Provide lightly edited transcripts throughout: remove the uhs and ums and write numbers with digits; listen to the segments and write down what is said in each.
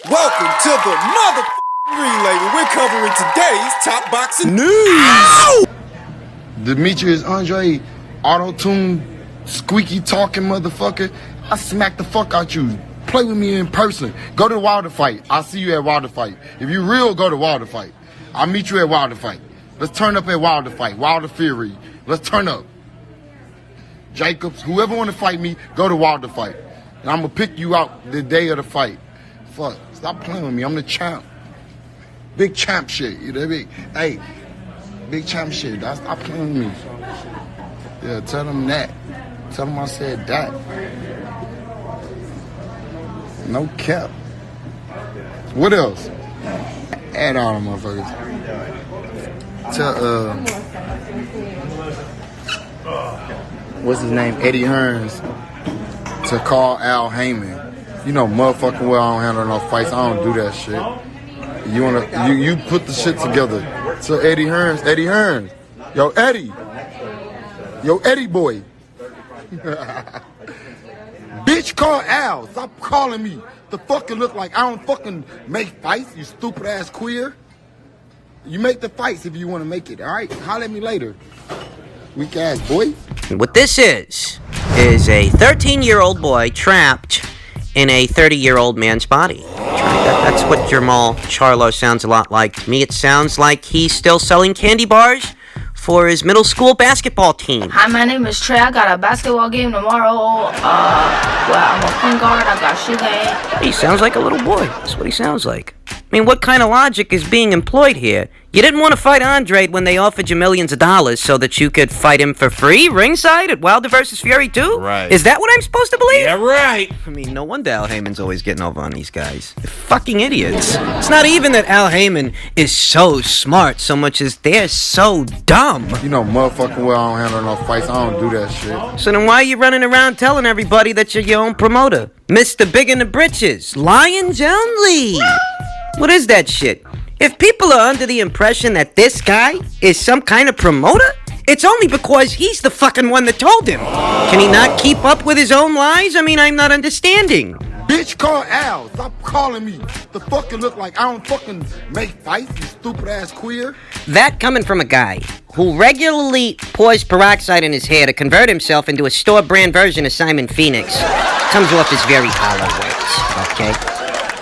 Welcome to the motherfucking relay where we're covering today's top boxing news. Ow! Demetrius Andrade, auto-tune, squeaky talking motherfucker. I smack the fuck out you. Play with me in person. Go to the Wilder fight. I'll see you at Wilder fight. If you real, go to Wilder fight. I'll meet you at Wilder fight. Let's turn up at Wilder fight. Wilder Fury. Let's turn up. Jacobs, whoever want to fight me, go to Wilder fight. And I'm going to pick you out the day of the fight. Fuck. Stop playing with me. I'm the champ. Big champ shit. You know what I mean? Hey, big champ shit. Stop playing with me. Yeah, tell them that. Tell them I said that. No cap. What else? Add all them motherfuckers. Tell, what's his name? Eddie Hearn to call Al Heyman. You know, motherfucking well, I don't handle no fights. I don't do that shit. You put the shit together. So Eddie Hearn. Yo, Eddie boy. Bitch, call Al. Stop calling me. The fucking look like I don't fucking make fights, you stupid ass queer. You make the fights if you want to make it, all right? Holler at me later. Weak ass boy. What this is a 13-year-old boy trapped in a 30-year-old man's body. That's what Jermall Charlo sounds a lot like to me. It sounds like he's still selling candy bars for his middle school basketball team. Hi, my name is Trey. I got a basketball game tomorrow. I'm a point guard. I got shit game. He sounds like a little boy. That's what he sounds like. I mean, what kind of logic is being employed here? You didn't want to fight Andrade when they offered you millions of dollars so that you could fight him for free ringside at Wilder vs. Fury 2? Right. Is that what I'm supposed to believe? Yeah, right. I mean, no wonder Al Heyman's always getting over on these guys. They're fucking idiots. It's not even that Al Heyman is so smart so much as they're so dumb. You know, motherfucking well, I don't handle no fights. I don't do that shit. So then why are you running around telling everybody that you're your own promoter? Mr. Big in the Britches. Lions only. What is that shit? If people are under the impression that this guy is some kind of promoter, it's only because he's the fucking one that told him. Can he not keep up with his own lies? I mean, I'm not understanding. Bitch, call Al. Stop calling me. The fucking look like I don't fucking make fights, you stupid ass queer. That coming from a guy who regularly pours peroxide in his hair to convert himself into a store brand version of Simon Phoenix comes off as very hollow words, okay?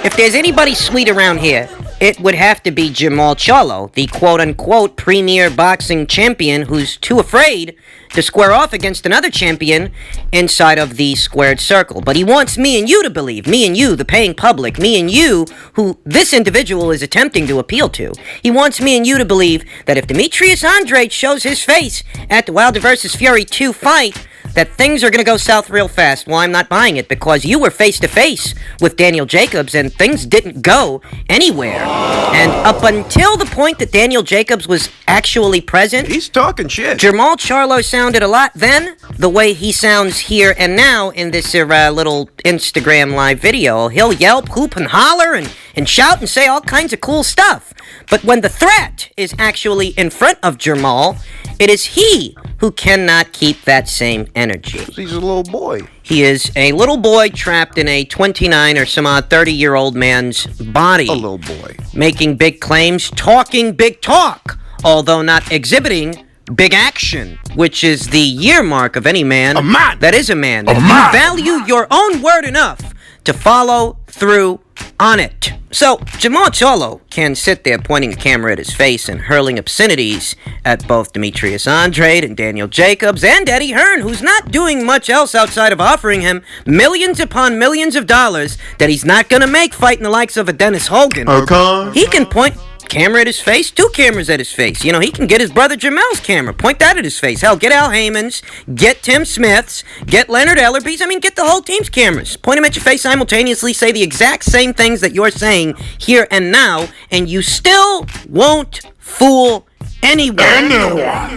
If there's anybody sweet around here, it would have to be Jermall Charlo, the quote-unquote premier boxing champion who's too afraid to square off against another champion inside of the squared circle. But he wants me and you to believe, me and you, the paying public, me and you, who this individual is attempting to appeal to. He wants me and you to believe that if Demetrius Andrade shows his face at the Wilder vs. Fury 2 fight, that things are going to go south real fast. Well, I'm not buying it because you were face-to-face with Daniel Jacobs and things didn't go anywhere. And up until the point that Daniel Jacobs was actually present, He's talking shit. Jermall Charlo sounded a lot then the way he sounds here and now in this little Instagram live video. He'll yelp, hoop, and holler and shout and say all kinds of cool stuff. But when the threat is actually in front of Jermall, it is he who cannot keep that same energy. He's a little boy. He is a little boy trapped in a 29 or some odd 30-year-old man's body. A little boy. Making big claims, talking big talk, although not exhibiting big action, which is the year mark of any man. A man! That is a man. A If man! you value your own word enough to follow through on it. So, Jermall Charlo can sit there pointing a camera at his face and hurling obscenities at both Demetrius Andrade and Daniel Jacobs and Eddie Hearn, who's not doing much else outside of offering him millions upon millions of dollars that he's not gonna make fighting the likes of a Dennis Hogan. Okay. He can point camera at his face, 2 cameras at his face. You know, he can get his brother Jermell's camera, point that at his face. Hell, get Al Heyman's, get Tim Smith's, get Leonard Ellerby's. I mean, get the whole team's cameras. Point them at your face simultaneously, say the exact same things that you're saying here and now, and you still won't fool anyone.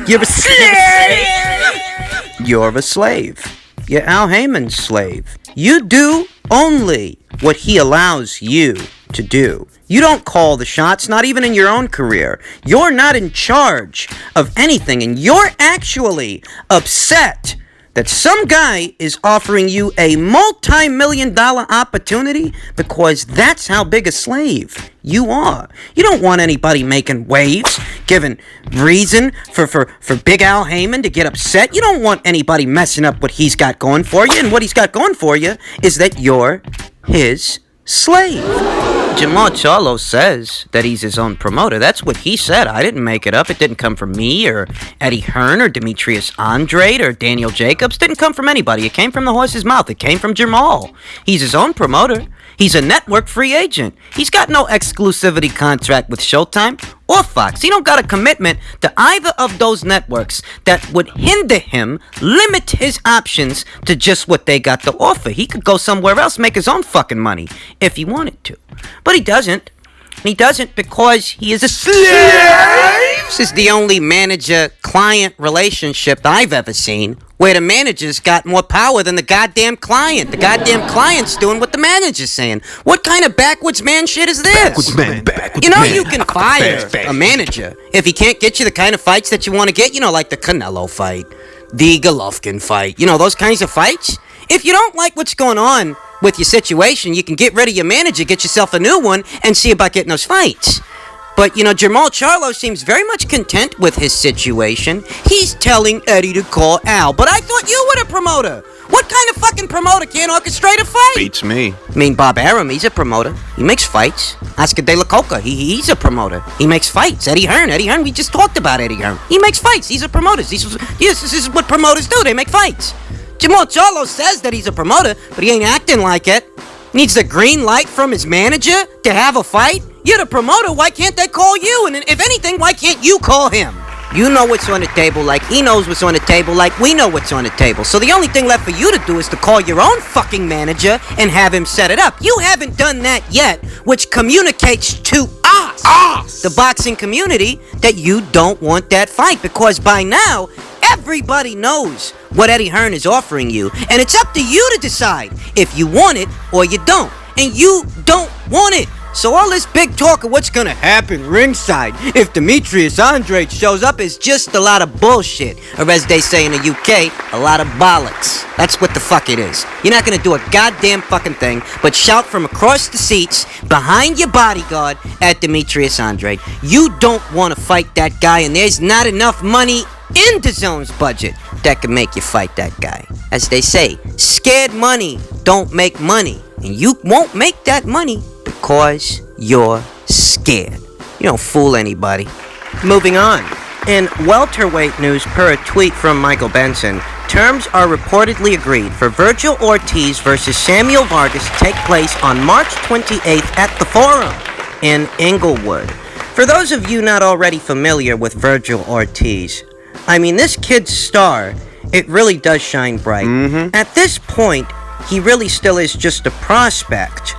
You're a slave! You're a slave. You're Al Heyman's slave. You do only what he allows you to do. You don't call the shots, not even in your own career. You're not in charge of anything, and you're actually upset that some guy is offering you a multi-million-dollar opportunity because that's how big a slave you are. You don't want anybody making waves, giving reason for Big Al Heyman to get upset. You don't want anybody messing up what he's got going for you, and what he's got going for you is that you're his slave. Jermall Charlo says that he's his own promoter. That's what he said. I didn't make it up. It didn't come from me or Eddie Hearn or Demetrius Andrade or Daniel Jacobs. It didn't come from anybody. It came from the horse's mouth. It came from Jermall. He's his own promoter. He's a network free agent. He's got no exclusivity contract with Showtime or Fox. He don't got a commitment to either of those networks that would hinder him, limit his options to just what they got to offer. He could go somewhere else, make his own fucking money if he wanted to. But he doesn't. He doesn't because he is a slave. This is the only manager-client relationship I've ever seen where the manager's got more power than the goddamn client. The goddamn client's doing what the manager's saying. What kind of backwards man shit is this? Backwards man. You know, you can fire a manager if he can't get you the kind of fights that you want to get. You know, like the Canelo fight, the Golovkin fight. You know, those kinds of fights. If you don't like what's going on with your situation, you can get rid of your manager, get yourself a new one, and see about getting those fights. But, you know, Jermall Charlo seems very much content with his situation. He's telling Eddie to call Al. But I thought you were the promoter. What kind of fucking promoter can't orchestrate a fight? Beats me. I mean, Bob Arum, he's a promoter. He makes fights. Oscar De La Coca, he's a promoter. He makes fights. Eddie Hearn, we just talked about Eddie Hearn. He makes fights. He's a promoter. This is what promoters do. They make fights. Jermall Charlo says that he's a promoter, but he ain't acting like it. Needs the green light from his manager to have a fight? You're the promoter, why can't they call you? And if anything, why can't you call him? You know what's on the table like he knows what's on the table like we know what's on the table. So the only thing left for you to do is to call your own fucking manager and have him set it up. You haven't done that yet, which communicates to us, the boxing community, that you don't want that fight. Because by now, everybody knows what Eddie Hearn is offering you, and it's up to you to decide if you want it or you don't. And you don't want it. So all this big talk of what's gonna happen ringside if Demetrius Andrade shows up is just a lot of bullshit. Or as they say in the UK, a lot of bollocks. That's what the fuck it is. You're not gonna do a goddamn fucking thing but shout from across the seats behind your bodyguard at Demetrius Andrade. You don't want to fight that guy, and there's not enough money in DAZN's budget that can make you fight that guy. As they say, scared money don't make money. And you won't make that money because you're scared. You don't fool anybody. Moving on. In welterweight news, per a tweet from Michael Benson, terms are reportedly agreed for Vergil Ortiz versus Samuel Vargas to take place on March 28th at the Forum in Inglewood. For those of you not already familiar with Vergil Ortiz, I mean, this kid's star, it really does shine bright. At this point, he really still is just a prospect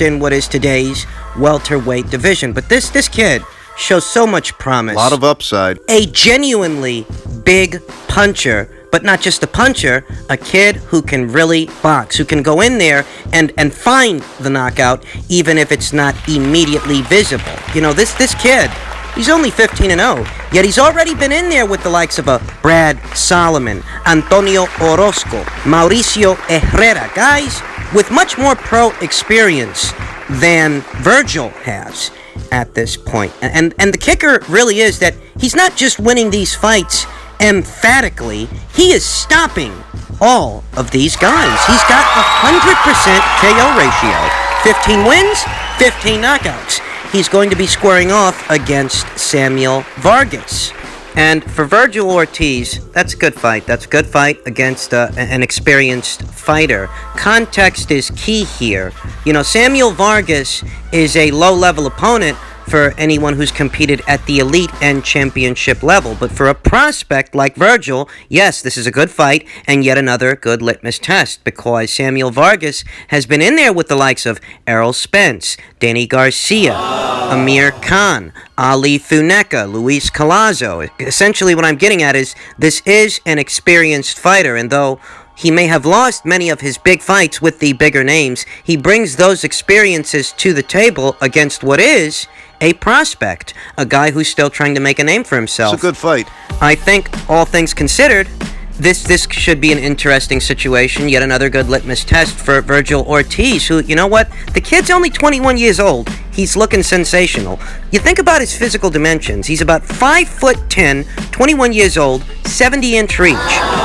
in what is today's welterweight division. But this kid shows so much promise. A lot of upside. A genuinely big puncher, but not just a puncher, a kid who can really box, who can go in there and find the knockout, even if it's not immediately visible. You know, this kid, he's only 15-0, yet he's already been in there with the likes of a Brad Solomon, Antonio Orozco, Mauricio Herrera, guys with much more pro experience than Vergil has at this point. And the kicker really is that he's not just winning these fights emphatically, he is stopping all of these guys. He's got 100% KO ratio, 15 wins, 15 knockouts. He's going to be squaring off against Samuel Vargas. And for Vergil Ortiz, that's a good fight. That's a good fight against an experienced fighter. Context is key here. You know, Samuel Vargas is a low-level opponent for anyone who's competed at the elite and championship level. But for a prospect like Vergil, yes, this is a good fight and yet another good litmus test, because Samuel Vargas has been in there with the likes of Errol Spence, Danny Garcia, Amir Khan, Ali Funeka, Luis Collazo. Essentially what I'm getting at is this is an experienced fighter, and though he may have lost many of his big fights with the bigger names, he brings those experiences to the table against what is a prospect, a guy who's still trying to make a name for himself. It's a good fight. I think, all things considered, This should be an interesting situation. Yet another good litmus test for Vergil Ortiz, who, you know what? The kid's only 21 years old. He's looking sensational. You think about his physical dimensions. He's about 5'10", 21 years old, 70-inch reach.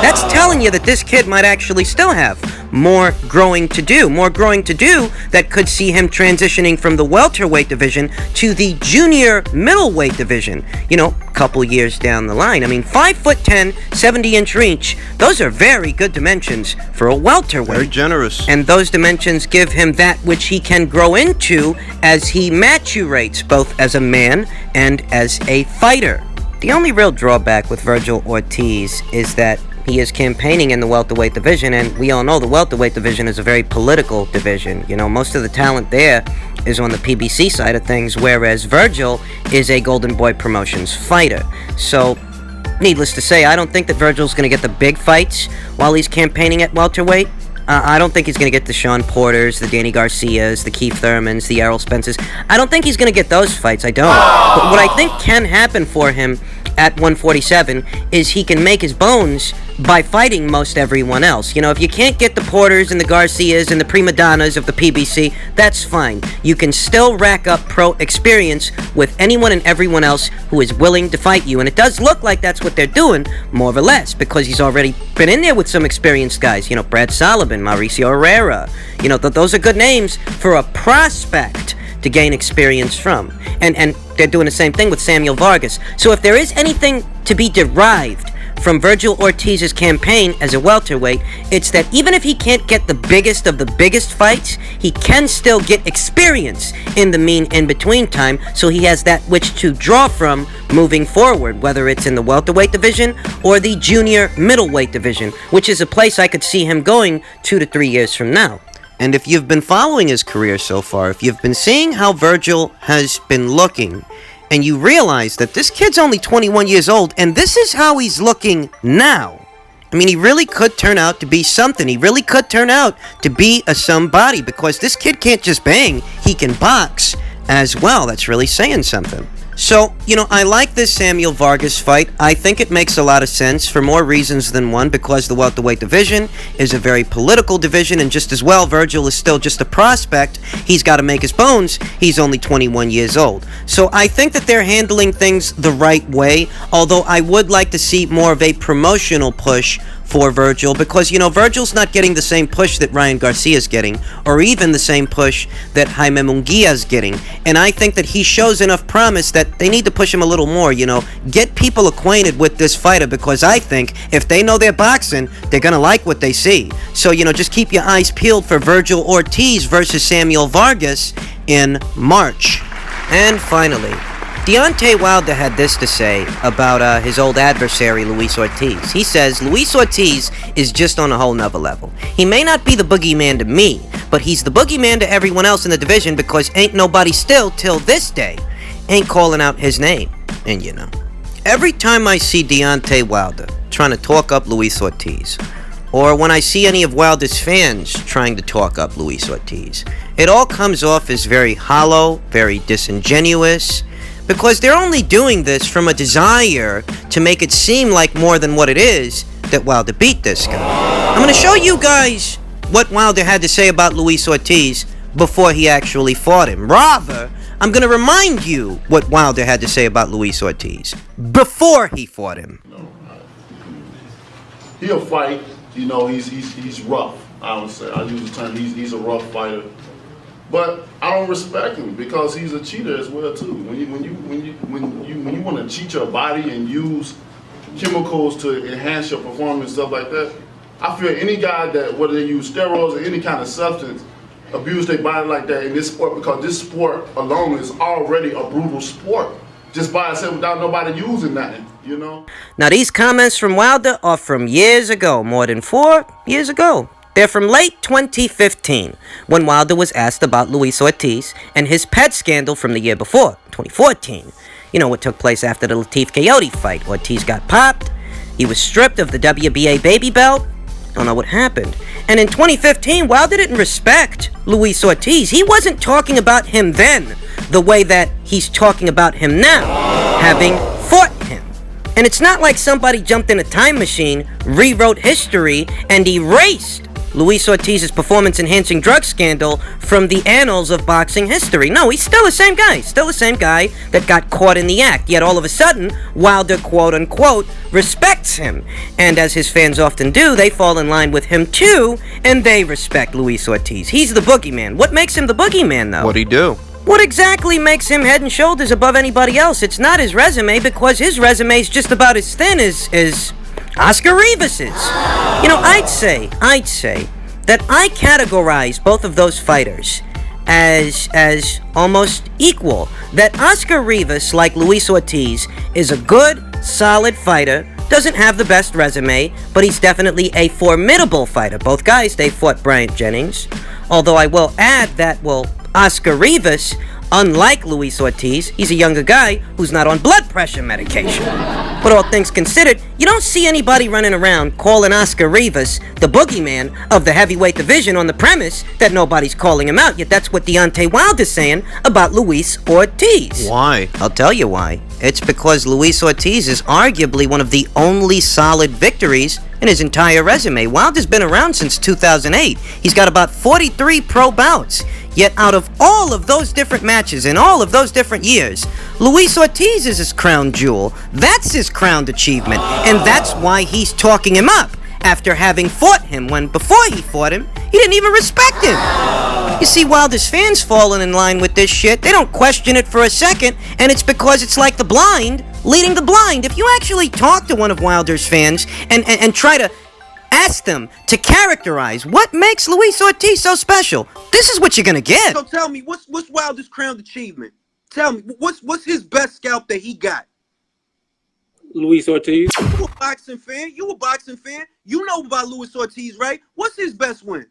That's telling you that this kid might actually still have more growing to do. More growing to do that could see him transitioning from the welterweight division to the junior middleweight division, you know, a couple years down the line. I mean, 5'10", 70-inch reach, those are very good dimensions for a welterweight. Very generous. And those dimensions give him that which he can grow into as he maturates, both as a man and as a fighter. The only real drawback with Vergil Ortiz is that he is campaigning in the welterweight division, and we all know the welterweight division is a very political division. You know, most of the talent there is on the PBC side of things, whereas Vergil is a Golden Boy Promotions fighter. So, needless to say, I don't think that Vergil's going to get the big fights while he's campaigning at welterweight. I don't think he's going to get the Sean Porters, the Danny Garcias, the Keith Thurmans, the Errol Spencers. I don't think he's going to get those fights. I don't. But what I think can happen for him at 147 is he can make his bones by fighting most everyone else. You know, if you can't get the Porters and the Garcias and the prima donnas of the PBC, that's fine. You can still rack up pro experience with anyone and everyone else who is willing to fight you. And it does look like that's what they're doing, more or less, because he's already been in there with some experienced guys. You know, Brad Sullivan, Mauricio Herrera. You know, those are good names for a prospect to gain experience from. And they're doing the same thing with Samuel Vargas. So if there is anything to be derived from Vergil Ortiz's campaign as a welterweight, it's that even if he can't get the biggest of the biggest fights, he can still get experience in the mean in-between time, so he has that which to draw from moving forward, whether it's in the welterweight division or the junior middleweight division, which is a place I could see him going 2 to 3 years from now. And if you've been following his career so far, if you've been seeing how Vergil has been looking, and you realize that this kid's only 21 years old, and this is how he's looking now. I mean, he really could turn out to be something. He really could turn out to be a somebody, because this kid can't just bang, he can box as well. That's really saying something. So, you know, I like this Samuel Vargas fight. I think it makes a lot of sense for more reasons than one, because the welterweight division is a very political division, and just as well, Vergil is still just a prospect. He's got to make his bones. He's only 21 years old. So I think that they're handling things the right way, although I would like to see more of a promotional push for Vergil, because, you know, Vergil's not getting the same push that Ryan Garcia's getting, or even the same push that Jaime Munguia's getting. And I think that he shows enough promise that they need to push him a little more, you know. Get people acquainted with this fighter, because I think if they know they're boxing, they're gonna like what they see. So, you know, just keep your eyes peeled for Vergil Ortiz versus Samuel Vargas in March. And finally, Deontay Wilder had this to say about his old adversary, Luis Ortiz. He says, Luis Ortiz is just on a whole nother level. He may not be the boogeyman to me, but he's the boogeyman to everyone else in the division, because ain't nobody still, till this day, ain't calling out his name. And you know, every time I see Deontay Wilder trying to talk up Luis Ortiz, or when I see any of Wilder's fans trying to talk up Luis Ortiz, it all comes off as very hollow, very disingenuous, because they're only doing this from a desire to make it seem like more than what it is that Wilder beat this guy. I'm going to show you guys what Wilder had to say about Luis Ortiz before he actually fought him. Rather, I'm going to remind you what Wilder had to say about Luis Ortiz before he fought him. He'll fight. You know, he's rough. I would say, I use the term, he's a rough fighter. But I don't respect him, because he's a cheater as well too. When you want to cheat your body and use chemicals to enhance your performance and stuff like that, I feel any guy that, whether they use steroids or any kind of substance, abuse their body like that in this sport, because this sport alone is already a brutal sport, just by itself, without nobody using nothing, you know? Now, these comments from Wilder are from years ago, more than 4 years ago. They're from late 2015, when Wilder was asked about Luis Ortiz and his pet scandal from the year before, 2014. You know, what took place after the Latif Coyote fight. Ortiz got popped, he was stripped of the WBA baby belt. Don't know what happened. And in 2015, Wilder didn't respect Luis Ortiz. He wasn't talking about him then the way that he's talking about him now, having fought him. And it's not like somebody jumped in a time machine, rewrote history, and erased Luis Ortiz's performance-enhancing drug scandal from the annals of boxing history. No, he's still the same guy that got caught in the act. Yet all of a sudden, Wilder, quote-unquote, respects him. And as his fans often do, they fall in line with him too, and they respect Luis Ortiz. He's the boogeyman. What makes him the boogeyman, though? What'd he do? What exactly makes him head and shoulders above anybody else? It's not his resume, because his resume is just about as thin as Oscar Rivas's. You know, I'd say that I categorize both of those fighters as almost equal. That Oscar Rivas, like Luis Ortiz, is a good, solid fighter, doesn't have the best resume, but he's definitely a formidable fighter. Both guys, they fought Bryant Jennings. Although I will add that, well, Oscar Rivas, unlike Luis Ortiz, he's a younger guy who's not on blood pressure medication. But all things considered, you don't see anybody running around calling Oscar Rivas the boogeyman of the heavyweight division on the premise that nobody's calling him out. Yet that's what Deontay Wilder's saying about Luis Ortiz. Why? I'll tell you why. It's because Luis Ortiz is arguably one of the only solid victories in his entire resume. Wilder's been around since 2008. He's got about 43 pro bouts. Yet out of all of those different matches in all of those different years, Luis Ortiz is his crown jewel. That's his crowned achievement. And that's why he's talking him up after having fought him, when before he fought him, he didn't even respect him. You see, Wilder's fans falling in line with this shit, they don't question it for a second, and it's because it's like the blind leading the blind. If you actually talk to one of Wilder's fans and try to ask them to characterize what makes Luis Ortiz so special, this is what you're gonna get. So tell me, what's Wilder's crowned achievement? Tell me, what's his best scalp that he got? Luis Ortiz. You a boxing fan? You know about Luis Ortiz, right? What's his best win?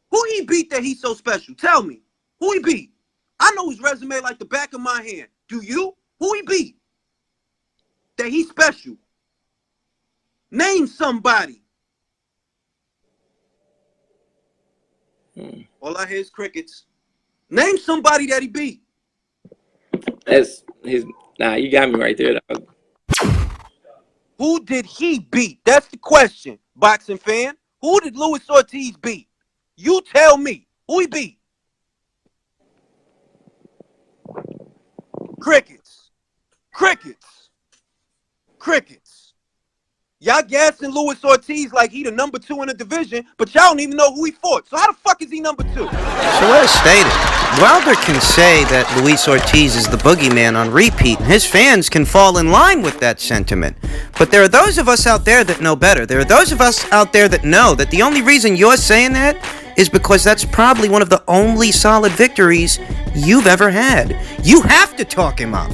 Who he beat that he's so special? Tell me. Who he beat? I know his resume like the back of my hand. Do you? Who he beat that he's special? Name somebody. All I hear is crickets. Name somebody that he beat. That's his. Nah, you got me right there, dog. Who did he beat? That's the question, boxing fan. Who did Luis Ortiz beat? You tell me. Who he beat? Crickets. Crickets. Crickets. Y'all gassing Luis Ortiz like he the number 2 in the division, but y'all don't even know who he fought. So how the fuck is he number 2? So as stated, Wilder can say that Luis Ortiz is the boogeyman on repeat, and his fans can fall in line with that sentiment. But there are those of us out there that know better. There are those of us out there that know that the only reason you're saying that is because that's probably one of the only solid victories you've ever had. You have to talk him up.